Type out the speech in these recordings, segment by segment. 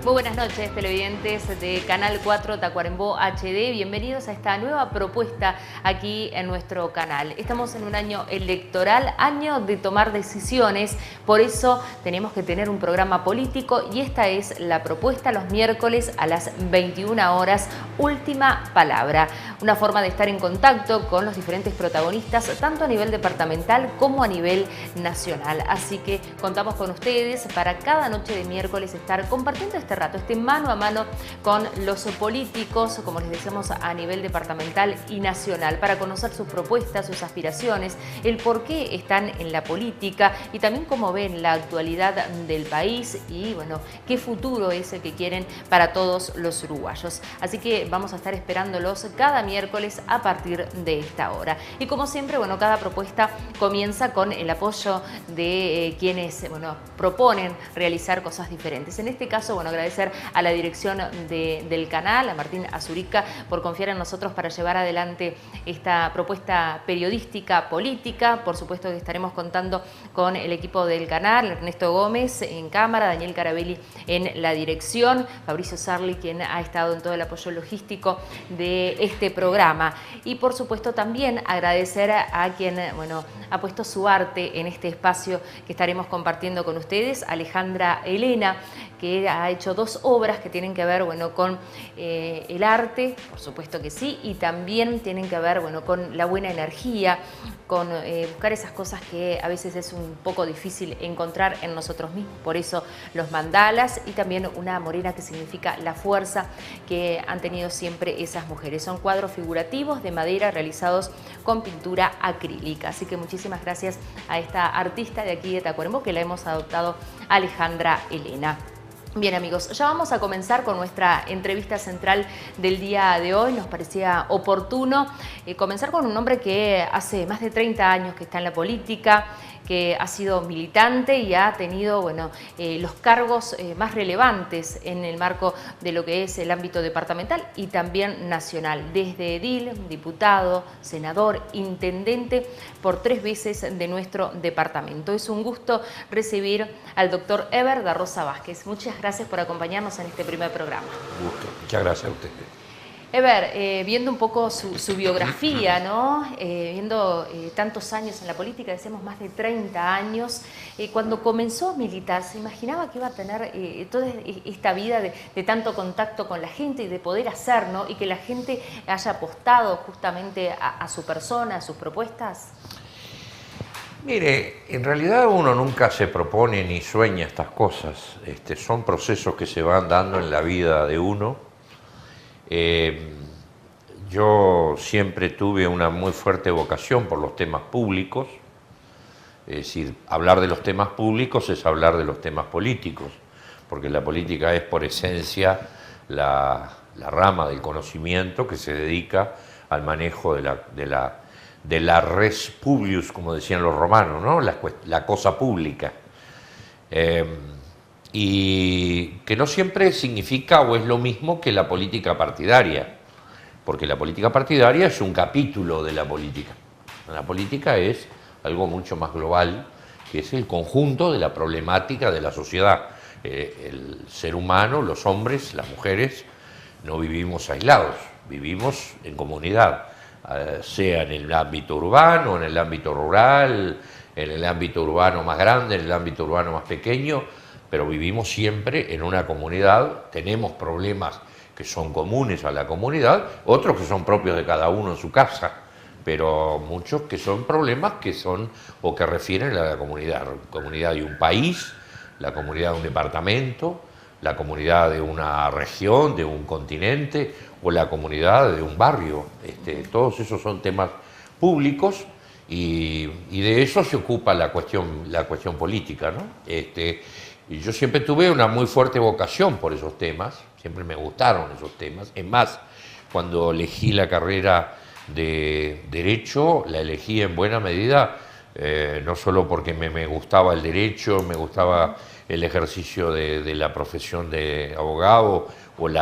Muy buenas noches, televidentes de Canal 4 Tacuarembó HD. Bienvenidos a esta nueva propuesta aquí en nuestro canal. Estamos en un año electoral, año de tomar decisiones, por eso tenemos que tener un programa político y esta es la propuesta los miércoles a las 21 horas, última palabra. Una forma de estar en contacto con los diferentes protagonistas, tanto a nivel departamental como a nivel nacional. Así que contamos con ustedes para cada noche de miércoles estar compartiendo este rato, este mano a mano con los políticos, como les decíamos, a nivel departamental y nacional, para conocer sus propuestas, sus aspiraciones, el por qué están en la política y también cómo ven la actualidad del país y, bueno, qué futuro es el que quieren para todos los uruguayos. Así que vamos a estar esperándolos cada miércoles a partir de esta hora. Y como siempre, bueno, cada propuesta comienza con el apoyo de quienes, bueno, proponen realizar cosas diferentes. En este caso, bueno, agradecer a la dirección del canal, a Martín Azurica, por confiar en nosotros para llevar adelante esta propuesta periodística, política. Por supuesto que estaremos contando con el equipo del canal, Ernesto Gómez en cámara, Daniel Carabelli en la dirección, Fabricio Sarli, quien ha estado en todo el apoyo logístico de este programa. Y por supuesto también agradecer a quien, bueno, ha puesto su arte en este espacio que estaremos compartiendo con ustedes, Alejandra Elena, que ha hecho dos obras que tienen que ver, bueno, con el arte, por supuesto que sí, y también tienen que ver, bueno, con la buena energía, con buscar esas cosas que a veces es un poco difícil encontrar en nosotros mismos. Por eso los mandalas y también una morena que significa la fuerza que han tenido siempre esas mujeres. Son cuadros figurativos de madera realizados con pintura acrílica. Así que muchísimas gracias a esta artista de aquí de Tacuarembó que la hemos adoptado, Alejandra Elena. Bien, amigos, ya vamos a comenzar con nuestra entrevista central del día de hoy. Nos parecía oportuno comenzar con un hombre que hace más de 30 años que está en la política, que ha sido militante y ha tenido, bueno, los cargos más relevantes en el marco de lo que es el ámbito departamental y también nacional, desde edil, diputado, senador, intendente por 3 veces de nuestro departamento. Es un gusto recibir al doctor Eber da Rosa Vázquez. Muchas gracias por acompañarnos en este primer programa. Un gusto. Muchas gracias a ustedes. Eber, viendo un poco su biografía, ¿no? Viendo tantos años en la política, decíamos más de 30 años, cuando comenzó a militar, ¿se imaginaba que iba a tener toda esta vida de tanto contacto con la gente y de poder hacer, ¿no? Y que la gente haya apostado justamente a su persona, a sus propuestas? Mire, en realidad uno nunca se propone ni sueña estas cosas. Son procesos que se van dando en la vida de uno. Yo siempre tuve una muy fuerte vocación por los temas públicos, es decir, hablar de los temas públicos es hablar de los temas políticos, porque la política es por esencia la rama del conocimiento que se dedica al manejo de la res publius, como decían los romanos, ¿no? La cosa pública. Y que no siempre significa o es lo mismo que la política partidaria, porque la política partidaria es un capítulo de la política. La política es algo mucho más global, que es el conjunto de la problemática de la sociedad. El ser humano, los hombres, las mujeres, no vivimos aislados, vivimos en comunidad, sea en el ámbito urbano, en el ámbito rural, en el ámbito urbano más grande, en el ámbito urbano más pequeño, pero vivimos siempre en una comunidad, tenemos problemas que son comunes a la comunidad, otros que son propios de cada uno en su casa, pero muchos que son problemas que son o que refieren a la comunidad de un país, la comunidad de un departamento, la comunidad de una región, de un continente o la comunidad de un barrio. Todos esos son temas públicos y de eso se ocupa la cuestión política, ¿no? Y yo siempre tuve una muy fuerte vocación por esos temas, siempre me gustaron esos temas. Es más, cuando elegí la carrera de Derecho, la elegí en buena medida, no solo porque me gustaba el derecho, me gustaba el ejercicio de la profesión de abogado o el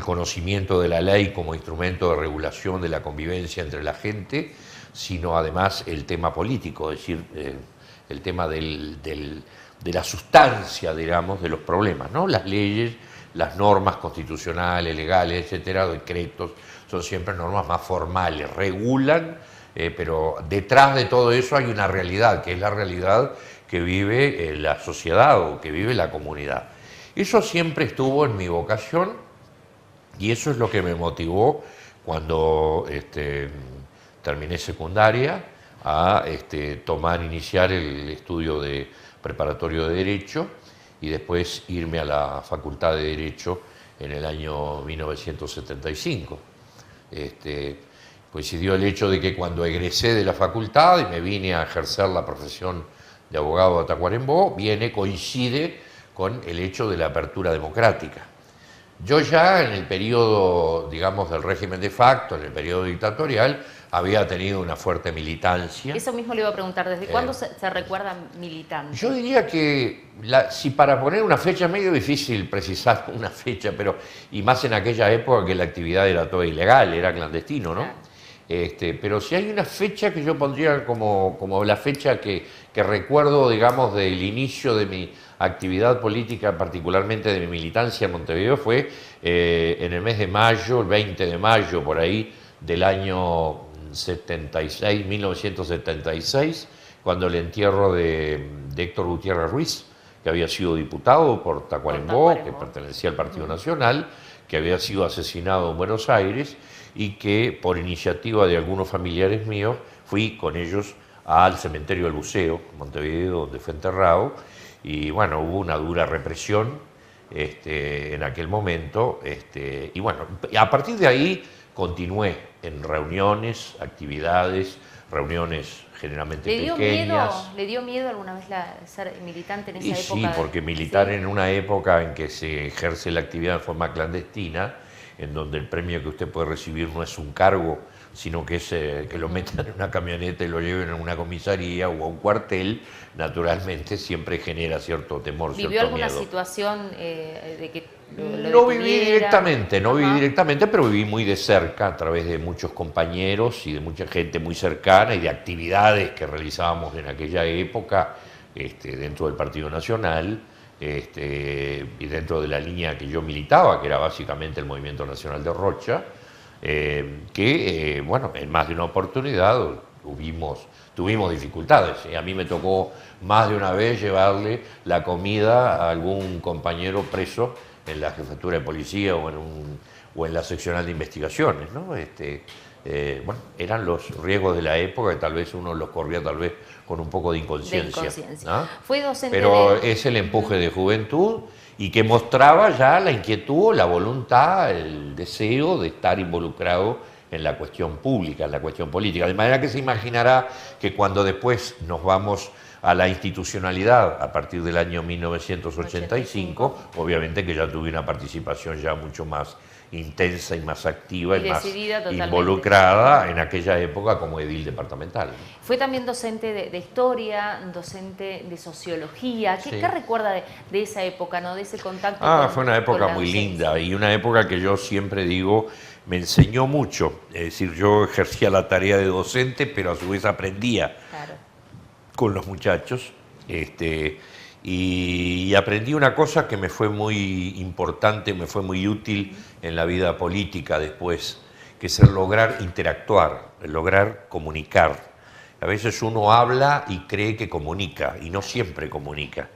conocimiento de la ley como instrumento de regulación de la convivencia entre la gente, sino además el tema político, es decir, el tema de la sustancia, digamos, de los problemas, ¿no? Las leyes, las normas constitucionales, legales, etcétera, decretos, son siempre normas más formales, regulan, pero detrás de todo eso hay una realidad, que es la realidad que vive la sociedad o que vive la comunidad. Eso siempre estuvo en mi vocación y eso es lo que me motivó cuando terminé secundaria a iniciar el estudio de preparatorio de Derecho y después irme a la Facultad de Derecho en el año 1975. Coincidió el hecho de que cuando egresé de la facultad y me vine a ejercer la profesión de abogado de Tacuarembó, coincide con el hecho de la apertura democrática. Yo ya en el periodo, digamos, del régimen de facto, en el periodo dictatorial, había tenido una fuerte militancia. Eso mismo le iba a preguntar, ¿desde cuándo se recuerda militante? Yo diría que, si para poner una fecha, es medio difícil precisar una fecha, pero y más en aquella época que la actividad era toda ilegal, era clandestino, ¿no? Claro. Pero si hay una fecha que yo pondría como la fecha que recuerdo, digamos, del inicio de mi actividad política, particularmente de mi militancia en Montevideo, fue en el mes de mayo, el 20 de mayo, por ahí, del año 76, 1976, cuando el entierro de Héctor Gutiérrez Ruiz, que había sido diputado por Tacuarembó, que pertenecía al Partido Nacional, que había sido asesinado en Buenos Aires y que por iniciativa de algunos familiares míos fui con ellos al cementerio del Buceo, Montevideo, donde fue enterrado, y bueno, hubo una dura represión en aquel momento, y bueno, a partir de ahí continué en reuniones, actividades, reuniones generalmente pequeñas. ¿Le dio miedo alguna vez ser militante en esa época? Sí, porque militar en una época en que se ejerce la actividad de forma clandestina, en donde el premio que usted puede recibir no es un cargo, sino que es que lo metan en una camioneta y lo lleven a una comisaría o a un cuartel, naturalmente siempre genera cierto temor, cierto miedo. ¿Vivió alguna situación de que no viví directamente, pero viví muy de cerca a través de muchos compañeros y de mucha gente muy cercana y de actividades que realizábamos en aquella época dentro del Partido Nacional y dentro de la línea que yo militaba, que era básicamente el Movimiento Nacional de Rocha, bueno, en más de una oportunidad tuvimos dificultades. A mí me tocó más de una vez llevarle la comida a algún compañero preso en la jefatura de policía o en la seccional de investigaciones, ¿no? Bueno, eran los riesgos de la época que tal vez uno los corría tal vez con un poco de inconsciencia. ¿No? Fue docente Pero es el empuje de juventud y que mostraba ya la inquietud, la voluntad, el deseo de estar involucrado en la cuestión pública, en la cuestión política. De manera que se imaginará que cuando después nos vamos a la institucionalidad a partir del año 1985, obviamente que ya tuve una participación ya mucho más intensa y más activa y más involucrada en aquella época como edil departamental. Fue también docente de historia, docente de sociología. ¿Qué recuerda de esa época, ¿no? De ese contacto? Fue una época muy linda y una época que yo siempre digo me enseñó mucho. Es decir, yo ejercía la tarea de docente, pero a su vez aprendía con los muchachos. Y aprendí una cosa que me fue muy importante, me fue muy útil en la vida política después, que es el lograr interactuar, el lograr comunicar. A veces uno habla y cree que comunica, y no siempre comunica.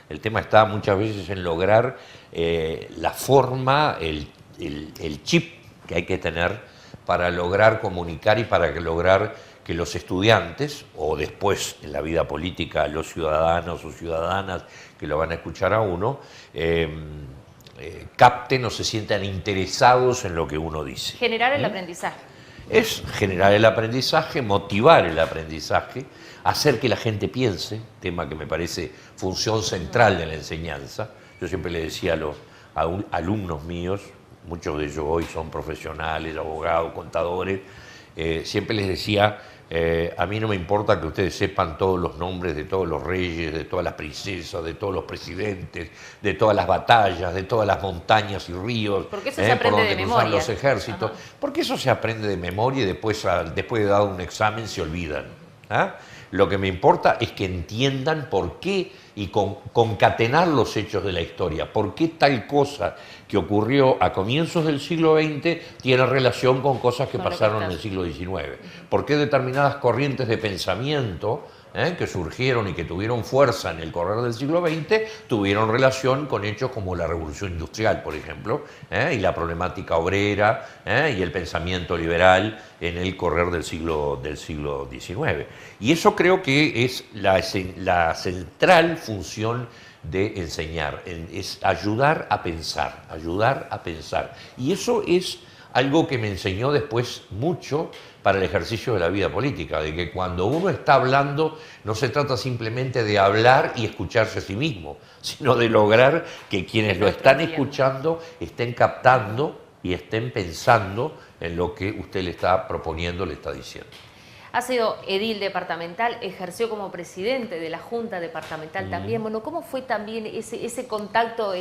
El tema está muchas veces en lograr la forma, el chip que hay que tener para lograr comunicar y para lograr que los estudiantes, o después en la vida política los ciudadanos o ciudadanas que lo van a escuchar a uno, capten o se sientan interesados en lo que uno dice. Generar el aprendizaje. Es generar el aprendizaje, motivar el aprendizaje, hacer que la gente piense, tema que me parece función central de la enseñanza. Yo siempre le decía a los alumnos míos, muchos de ellos hoy son profesionales, abogados, contadores, siempre les decía, a mí no me importa que ustedes sepan todos los nombres de todos los reyes, de todas las princesas, de todos los presidentes, de todas las batallas, de todas las montañas y ríos, porque eso se aprende de memoria. Los ejércitos, porque eso se aprende de memoria y después de dar un examen se olvidan. Lo que me importa es que entiendan por qué y concatenar los hechos de la historia. ¿Por qué tal cosa que ocurrió a comienzos del siglo XX tiene relación con cosas que pasaron en el siglo XIX? ¿Por qué determinadas corrientes de pensamiento que surgieron y que tuvieron fuerza en el correr del siglo XX, tuvieron relación con hechos como la Revolución Industrial, por ejemplo, y la problemática obrera y el pensamiento liberal en el correr del siglo XIX? Y eso creo que es la central función de enseñar, es ayudar a pensar, ayudar a pensar. Y eso es algo que me enseñó después mucho para el ejercicio de la vida política, de que cuando uno está hablando no se trata simplemente de hablar y escucharse a sí mismo, sino de lograr que quienes lo están escuchando estén captando y estén pensando en lo que usted le está proponiendo, le está diciendo. Ha sido edil departamental, ejerció como presidente de la Junta Departamental también. Bueno, ¿cómo fue también ese contacto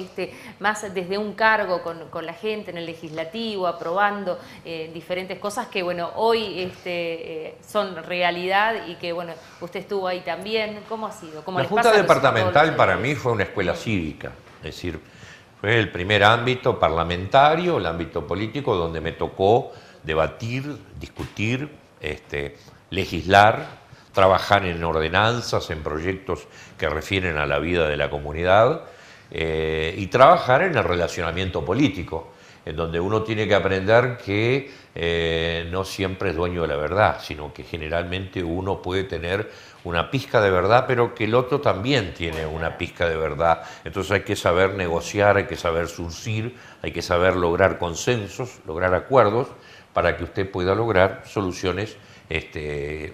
más desde un cargo con la gente en el legislativo, aprobando diferentes cosas que, bueno, hoy son realidad y que, bueno, usted estuvo ahí también? ¿Cómo ha sido? La Junta Departamental para mí fue una escuela cívica, es decir, fue el primer ámbito parlamentario, el ámbito político, donde me tocó debatir, discutir, legislar, trabajar en ordenanzas, en proyectos que refieren a la vida de la comunidad y trabajar en el relacionamiento político, en donde uno tiene que aprender que no siempre es dueño de la verdad, sino que generalmente uno puede tener una pizca de verdad, pero que el otro también tiene una pizca de verdad. Entonces hay que saber negociar, hay que saber surcir, hay que saber lograr consensos, lograr acuerdos, para que usted pueda lograr soluciones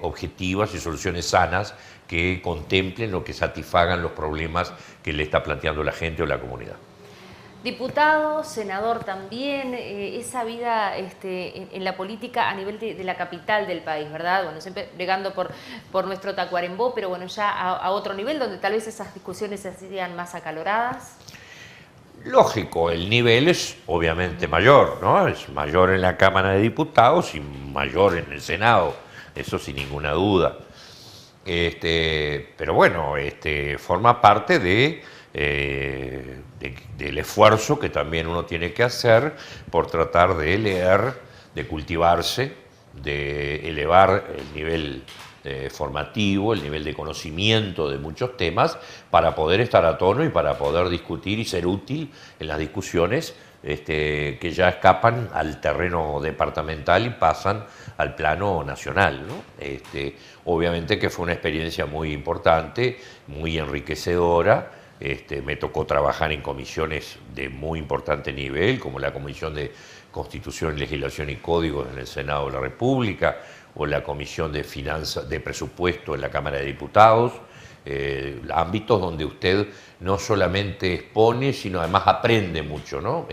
objetivas y soluciones sanas que contemplen o que satisfagan los problemas que le está planteando la gente o la comunidad. Diputado, senador también, esa vida en la política a nivel de la capital del país, ¿verdad? Bueno, siempre bregando por nuestro Tacuarembó, pero bueno, ya a otro nivel, donde tal vez esas discusiones se hacían más acaloradas. Lógico, el nivel es obviamente mayor, ¿no? Es mayor en la Cámara de Diputados y mayor en el Senado, eso sin ninguna duda. Pero bueno, forma parte del esfuerzo que también uno tiene que hacer por tratar de leer, de cultivarse, de elevar el nivel formativo, el nivel de conocimiento de muchos temas para poder estar a tono y para poder discutir y ser útil en las discusiones que ya escapan al terreno departamental y pasan al plano nacional, ¿no? Obviamente que fue una experiencia muy importante, muy enriquecedora. Me tocó trabajar en comisiones de muy importante nivel, como la Comisión de Constitución, Legislación y Códigos en el Senado de la República, o la Comisión de Finanzas, de Presupuesto en la Cámara de Diputados, ámbitos donde usted no solamente expone, sino además aprende mucho, ¿no?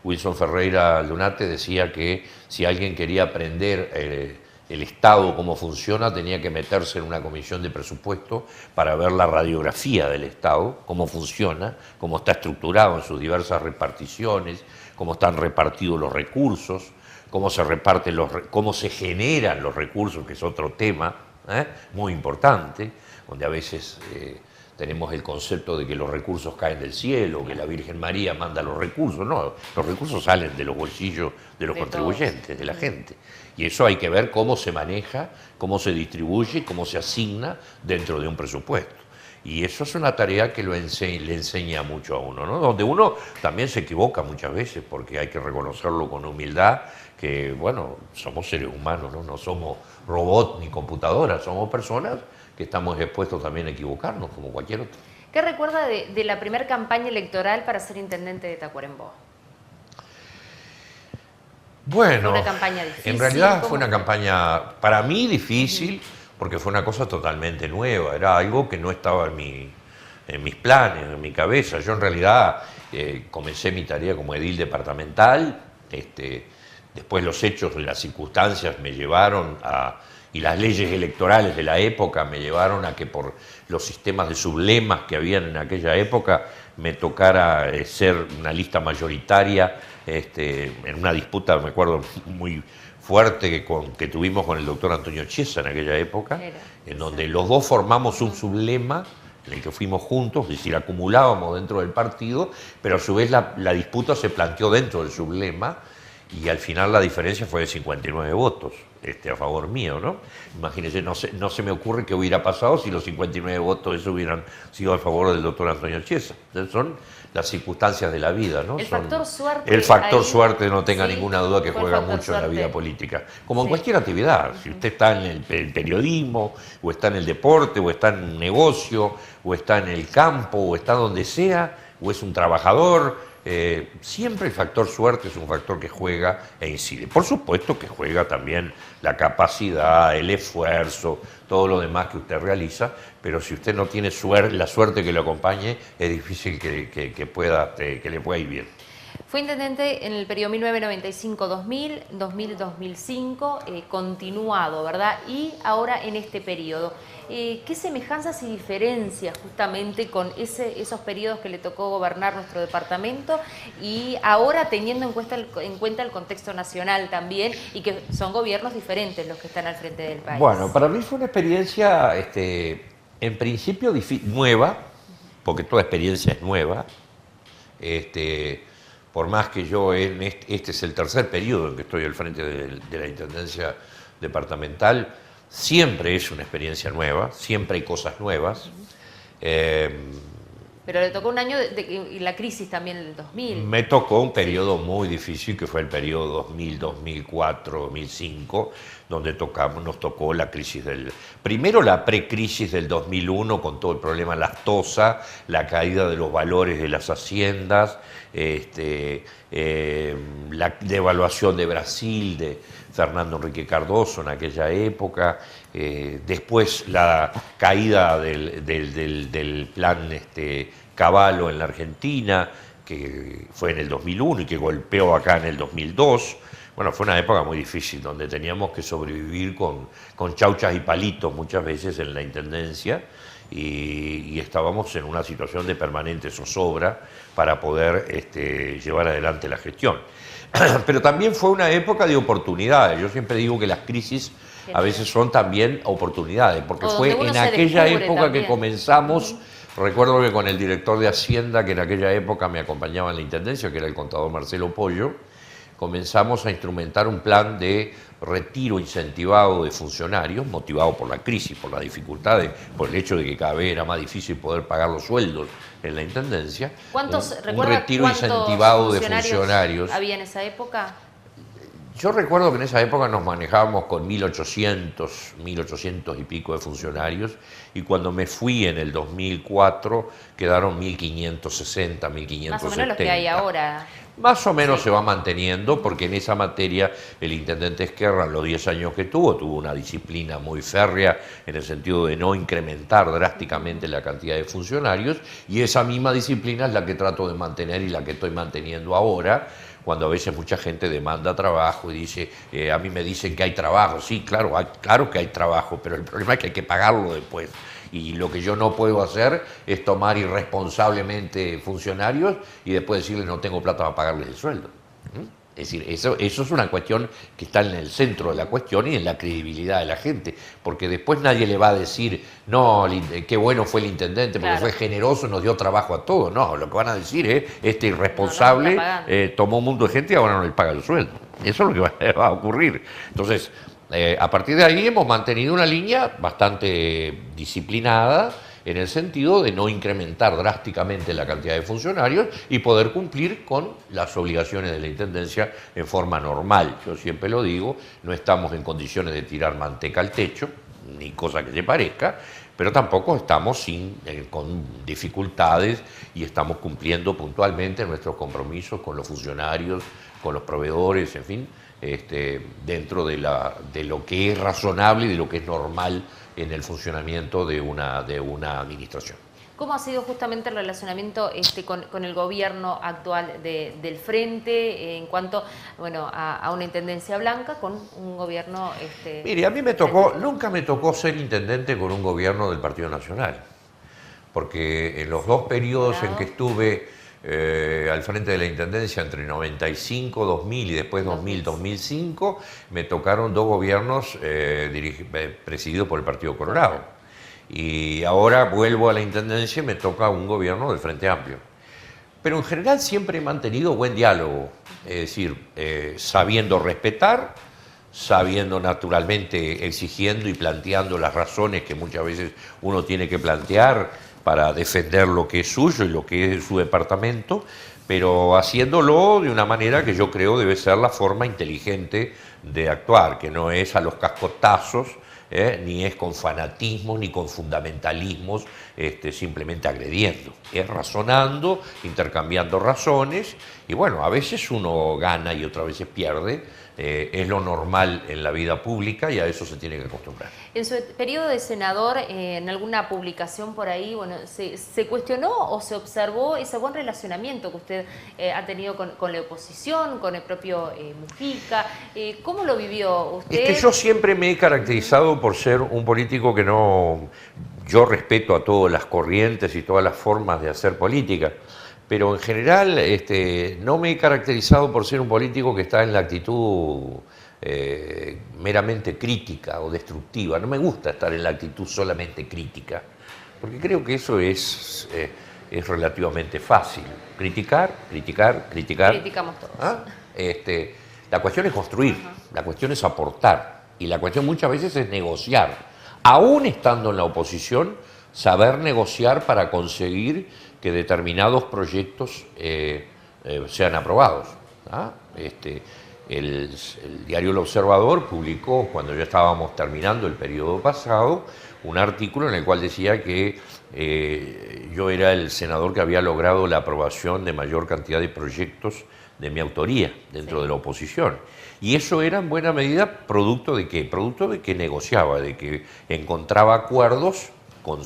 Wilson Ferreira Lunate decía que si alguien quería aprender el Estado, cómo funciona, tenía que meterse en una comisión de presupuesto para ver la radiografía del Estado, cómo funciona, cómo está estructurado en sus diversas reparticiones, cómo están repartidos los recursos, cómo se reparten cómo se generan los recursos, que es otro tema muy importante, donde a veces tenemos el concepto de que los recursos caen del cielo, que la Virgen María manda los recursos. No, los recursos salen de los bolsillos de los contribuyentes, de la gente. Y eso hay que ver cómo se maneja, cómo se distribuye, cómo se asigna dentro de un presupuesto. Y eso es una tarea que le enseña mucho a uno, ¿no? Donde uno también se equivoca muchas veces, porque hay que reconocerlo con humildad, que, bueno, somos seres humanos, ¿no? No somos robots ni computadoras, somos personas que estamos expuestos también a equivocarnos, como cualquier otro. ¿Qué recuerda de la primera campaña electoral para ser intendente de Tacuarembó? Bueno, ¿Fue una campaña difícil? En realidad fue una campaña, para mí, difícil, porque fue una cosa totalmente nueva, era algo que no estaba en mis planes, en mi cabeza. Yo en realidad comencé mi tarea como edil departamental, después los hechos y las circunstancias me llevaron y las leyes electorales de la época me llevaron a que por los sistemas de sublemas que habían en aquella época me tocara ser una lista mayoritaria en una disputa, me acuerdo, muy fuerte que tuvimos con el doctor Antonio Chiesa en aquella época, en donde los dos formamos un sublema en el que fuimos juntos, es decir, acumulábamos dentro del partido, pero a su vez la disputa se planteó dentro del sublema y al final la diferencia fue de 59 votos a favor mío, ¿no? Imagínense, no se me ocurre qué hubiera pasado si los 59 votos esos hubieran sido a favor del doctor Antonio Chiesa. Son las circunstancias de la vida, ¿no? El factor suerte. El factor ahí, suerte, no tenga sí, ninguna duda, que juega mucho suerte en la vida política. Como en sí. cualquier actividad. Si usted está en el periodismo, o está en el deporte, o está en un negocio, o está en el campo, o está donde sea, o es un trabajador, siempre el factor suerte es un factor que juega e incide. Por supuesto que juega también la capacidad, el esfuerzo, todo lo demás que usted realiza, pero si usted no tiene la suerte que lo acompañe, es difícil que le pueda ir bien. Fue intendente en el periodo 1995-2000, 2000-2005, continuado, ¿verdad? Y ahora en este periodo. ¿Qué semejanzas y diferencias justamente con esos periodos que le tocó gobernar nuestro departamento y ahora teniendo en cuenta el contexto nacional también y que son gobiernos diferentes los que están al frente del país? Bueno, para mí fue una experiencia en principio nueva, porque toda experiencia es nueva. Por más que yo, este es el tercer periodo en que estoy al frente de la Intendencia Departamental, siempre es una experiencia nueva, siempre hay cosas nuevas. Pero le tocó un año y la crisis también del 2000. Me tocó un periodo muy difícil, que fue el periodo 2000, 2004, 2005, donde nos tocó la crisis primero la precrisis del 2001, con todo el problema lactosa, la caída de los valores de las haciendas, la devaluación de Brasil, de Fernando Henrique Cardoso en aquella época, después la caída del plan Cavallo en la Argentina, que fue en el 2001 y que golpeó acá en el 2002. Bueno, fue una época muy difícil, donde teníamos que sobrevivir con chauchas y palitos muchas veces en la Intendencia, y estábamos en una situación de permanente zozobra para poder llevar adelante la gestión. Pero también fue una época de oportunidades. Yo siempre digo que las crisis a veces son también oportunidades, porque fue en aquella época también que comenzamos. Recuerdo que con el director de Hacienda, que en aquella época me acompañaba en la Intendencia, que era el contador Marcelo Pollo, comenzamos a instrumentar un plan de retiro incentivado de funcionarios, motivado por la crisis, por las dificultades, por el hecho de que cada vez era más difícil poder pagar los sueldos en la Intendencia. Un retiro incentivado de funcionarios. ¿Había en esa época? Yo recuerdo que en esa época nos manejábamos con 1.800 y pico de funcionarios, y cuando me fui en el 2004 quedaron 1.560, 1.570. Más o menos los que hay ahora. Más o menos sí. Se va manteniendo, porque en esa materia el intendente Esquerra, en los 10 años que tuvo una disciplina muy férrea en el sentido de no incrementar drásticamente la cantidad de funcionarios, y esa misma disciplina es la que trato de mantener y la que estoy manteniendo ahora, cuando a veces mucha gente demanda trabajo y dice, a mí me dicen que hay trabajo. Sí, claro que hay trabajo, pero el problema es que hay que pagarlo después. Y lo que yo no puedo hacer es tomar irresponsablemente funcionarios y después decirles no tengo plata para pagarles el sueldo. Es decir, eso es una cuestión que está en el centro de la cuestión y en la credibilidad de la gente, porque después nadie le va a decir, no, qué bueno fue el intendente, porque fue generoso, nos dio trabajo a todos. No, lo que van a decir es, este irresponsable tomó un mundo de gente y ahora no le paga el sueldo. Eso es lo que va a ocurrir. Entonces, a partir de ahí hemos mantenido una línea bastante disciplinada, en el sentido de no incrementar drásticamente la cantidad de funcionarios y poder cumplir con las obligaciones de la Intendencia en forma normal. Yo siempre lo digo, no estamos en condiciones de tirar manteca al techo, ni cosa que se parezca, pero tampoco estamos con dificultades y estamos cumpliendo puntualmente nuestros compromisos con los funcionarios, con los proveedores, en fin, dentro de lo que es razonable y de lo que es normal en el funcionamiento de una administración. ¿Cómo ha sido justamente el relacionamiento con el gobierno actual del Frente en cuanto a una intendencia blanca con un gobierno... Mire, a mí nunca me tocó ser intendente con un gobierno del Partido Nacional, porque en los dos periodos en que estuve al frente de la Intendencia, entre 95, 2000 y después 2000, 2005, me tocaron dos gobiernos presididos por el Partido Colorado. y ahora vuelvo a la Intendencia y me toca un gobierno del Frente Amplio. Pero en general siempre he mantenido buen diálogo, es decir, sabiendo respetar, sabiendo naturalmente, exigiendo y planteando las razones que muchas veces uno tiene que plantear para defender lo que es suyo y lo que es su departamento, pero haciéndolo de una manera que yo creo debe ser la forma inteligente de actuar, que no es a los cascotazos, ni es con fanatismos, ni con fundamentalismos, simplemente agrediendo. Es razonando, intercambiando razones, y bueno, a veces uno gana y otras veces pierde, es lo normal en la vida pública y a eso se tiene que acostumbrar. En su periodo de senador, en alguna publicación por ahí, bueno, ¿se cuestionó o se observó ese buen relacionamiento que usted ha tenido con la oposición, con el propio Mujica? ¿Cómo lo vivió usted? Es que yo siempre me he caracterizado por ser un político que no... Yo respeto a todas las corrientes y todas las formas de hacer política, pero en general no me he caracterizado por ser un político que está en la actitud meramente crítica o destructiva. No me gusta estar en la actitud solamente crítica, porque creo que eso es relativamente fácil. Criticar. Criticamos todos. ¿Ah? La cuestión es construir, la cuestión es aportar, y la cuestión muchas veces es negociar. Aún estando en la oposición, saber negociar para conseguir que determinados proyectos sean aprobados. ¿Ah? El diario El Observador publicó, cuando ya estábamos terminando el periodo pasado, un artículo en el cual decía que yo era el senador que había logrado la aprobación de mayor cantidad de proyectos de mi autoría dentro de la oposición. Y eso era en buena medida producto de qué? Producto de que negociaba, de que encontraba acuerdos con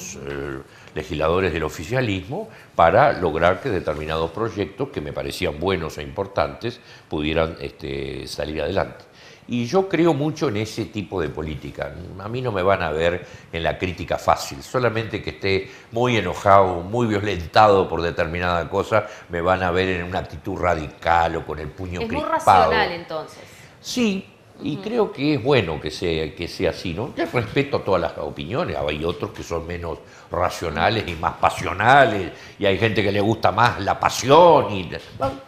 legisladores del oficialismo para lograr que determinados proyectos que me parecían buenos e importantes pudieran salir adelante. Y yo creo mucho en ese tipo de política. A mí no me van a ver en la crítica fácil, solamente que esté muy enojado, muy violentado por determinada cosa, me van a ver en una actitud radical o con el puño crispado. Es muy racional entonces. Sí. Y creo que es bueno que sea así, ¿no? Yo respeto todas las opiniones, hay otros que son menos racionales y más pasionales, y hay gente que le gusta más la pasión, y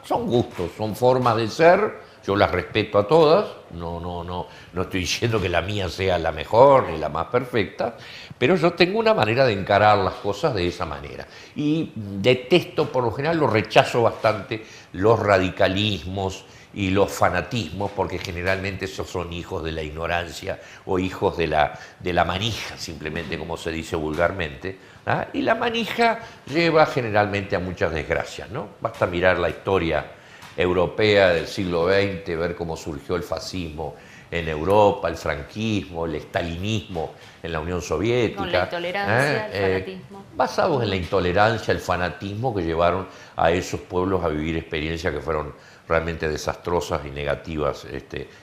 son gustos, son formas de ser, yo las respeto a todas, no estoy diciendo que la mía sea la mejor ni la más perfecta, pero yo tengo una manera de encarar las cosas de esa manera. Y detesto, por lo general, lo rechazo bastante, los radicalismos y los fanatismos, porque generalmente esos son hijos de la ignorancia o hijos de la manija, simplemente como se dice vulgarmente, ¿ah? Y la manija lleva generalmente a muchas desgracias, ¿no? Basta mirar la historia europea del siglo XX, ver cómo surgió el fascismo en Europa, el franquismo, el estalinismo en la Unión Soviética. Con la intolerancia, el fanatismo. Basados en la intolerancia, el fanatismo que llevaron a esos pueblos a vivir experiencias que fueron realmente desastrosas y negativas,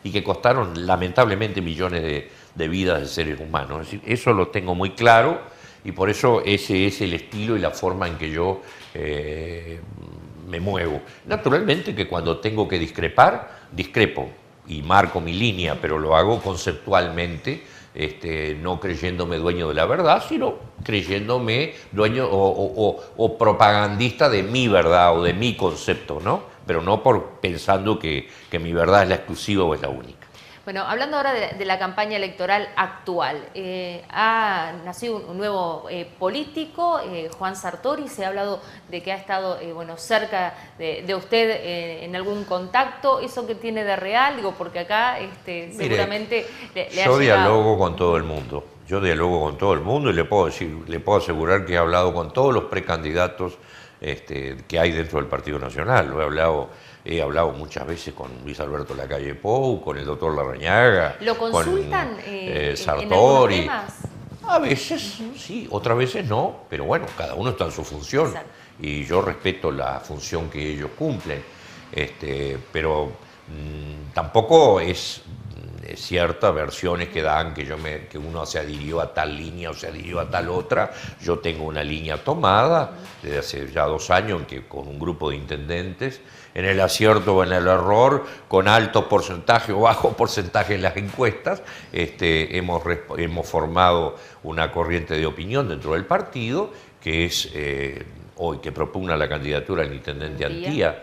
y que costaron lamentablemente millones de vidas de seres humanos. Es decir, eso lo tengo muy claro y por eso ese es el estilo y la forma en que yo me muevo. Naturalmente que cuando tengo que discrepar, discrepo y marco mi línea, pero lo hago conceptualmente, no creyéndome dueño de la verdad, sino creyéndome dueño o propagandista de mi verdad o de mi concepto, ¿no? Pero no pensando que mi verdad es la exclusiva o es la única. Bueno, hablando ahora de la campaña electoral actual, ha nacido un nuevo político, Juan Sartori. Se ha hablado de que ha estado cerca de usted en algún contacto. ¿Eso qué tiene de real? Digo, porque acá seguramente le ha llegado. Yo dialogo con todo el mundo. Yo dialogo con todo el mundo y le puedo asegurar que he hablado con todos los precandidatos que hay dentro del Partido Nacional. He hablado muchas veces con Luis Alberto Lacalle Pou, con el doctor Larrañaga, ¿lo consultan con Sartori? ¿En algunos temas? A veces sí, otras veces no, pero bueno, cada uno está en su función. Exacto. Y yo respeto la función que ellos cumplen, pero tampoco es ciertas versiones que dan, que uno se adhirió a tal línea o se adhirió a tal otra. Yo tengo una línea tomada desde hace ya 2 años en que con un grupo de intendentes, en el acierto o en el error, con alto porcentaje o bajo porcentaje en las encuestas, hemos formado una corriente de opinión dentro del partido que es hoy que propugna la candidatura del intendente Antía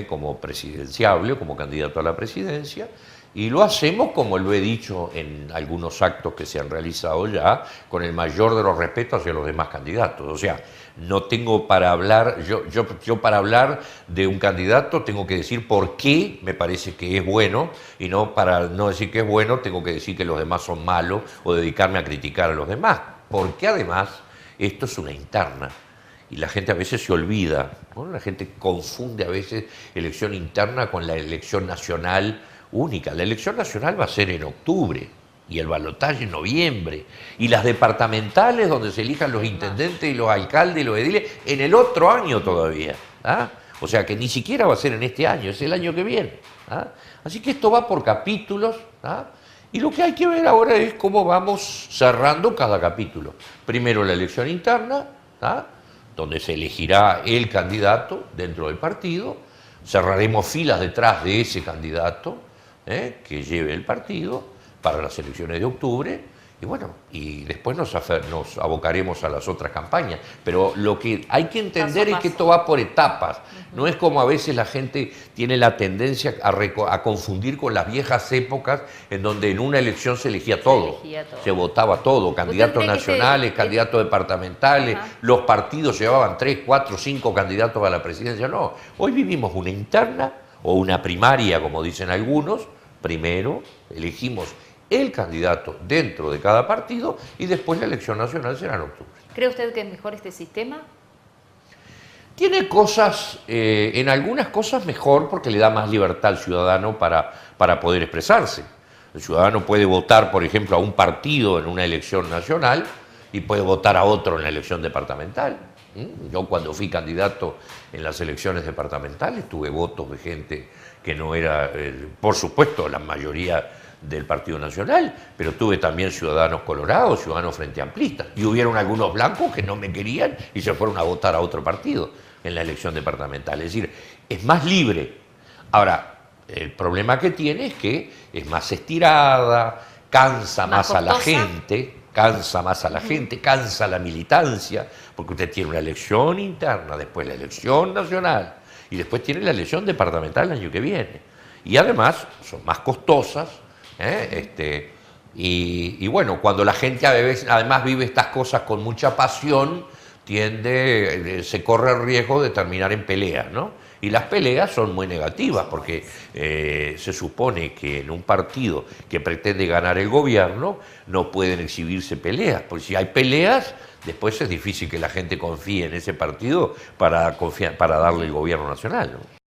como presidenciable o como candidato a la presidencia. Y lo hacemos, como lo he dicho en algunos actos que se han realizado ya, con el mayor de los respetos hacia los demás candidatos. O sea, no tengo para hablar, yo para hablar de un candidato tengo que decir por qué me parece que es bueno, y no para no decir que es bueno tengo que decir que los demás son malos o dedicarme a criticar a los demás. Porque además esto es una interna. Y la gente a veces se olvida, ¿no? La gente confunde a veces elección interna con la elección nacional única. La elección nacional va a ser en octubre y el balotaje en noviembre. Y las departamentales donde se elijan los intendentes y los alcaldes y los ediles en el otro año todavía. ¿Ah? O sea que ni siquiera va a ser en este año, es el año que viene. ¿Ah? Así que esto va por capítulos. ¿Ah? Y lo que hay que ver ahora es cómo vamos cerrando cada capítulo. Primero la elección interna, ¿ah? Donde se elegirá el candidato dentro del partido, cerraremos filas detrás de ese candidato que lleve el partido para las elecciones de octubre, y bueno, y después nos abocaremos a las otras campañas. Pero lo que hay que entender es que esto va por etapas. No es como a veces la gente tiene la tendencia a confundir con las viejas épocas en donde en una elección se elegía todo. Se votaba todo, candidatos nacionales, candidatos departamentales, los partidos llevaban 3, 4, 5 candidatos a la presidencia. No, hoy vivimos una interna o una primaria, como dicen algunos. Primero elegimos el candidato dentro de cada partido y después la elección nacional será en octubre. ¿Cree usted que es mejor este sistema? Tiene cosas, en algunas cosas mejor porque le da más libertad al ciudadano para poder expresarse. El ciudadano puede votar, por ejemplo, a un partido en una elección nacional y puede votar a otro en la elección departamental. Yo cuando fui candidato en las elecciones departamentales tuve votos de gente que no era, por supuesto, la mayoría del Partido Nacional, pero tuve también ciudadanos colorados, ciudadanos frente amplistas, y hubieron algunos blancos que no me querían y se fueron a votar a otro partido en la elección departamental. Es decir, es más libre. Ahora, el problema que tiene es que es más estirada, cansa más a la gente, cansa la militancia, porque usted tiene una elección interna, después la elección nacional, y después tiene la elección departamental el año que viene. Y además son más costosas, y bueno, cuando la gente además vive estas cosas con mucha pasión, se corre el riesgo de terminar en peleas, ¿no? Y las peleas son muy negativas porque se supone que en un partido que pretende ganar el gobierno no pueden exhibirse peleas, porque si hay peleas, después es difícil que la gente confíe en ese partido para darle el gobierno nacional, ¿no?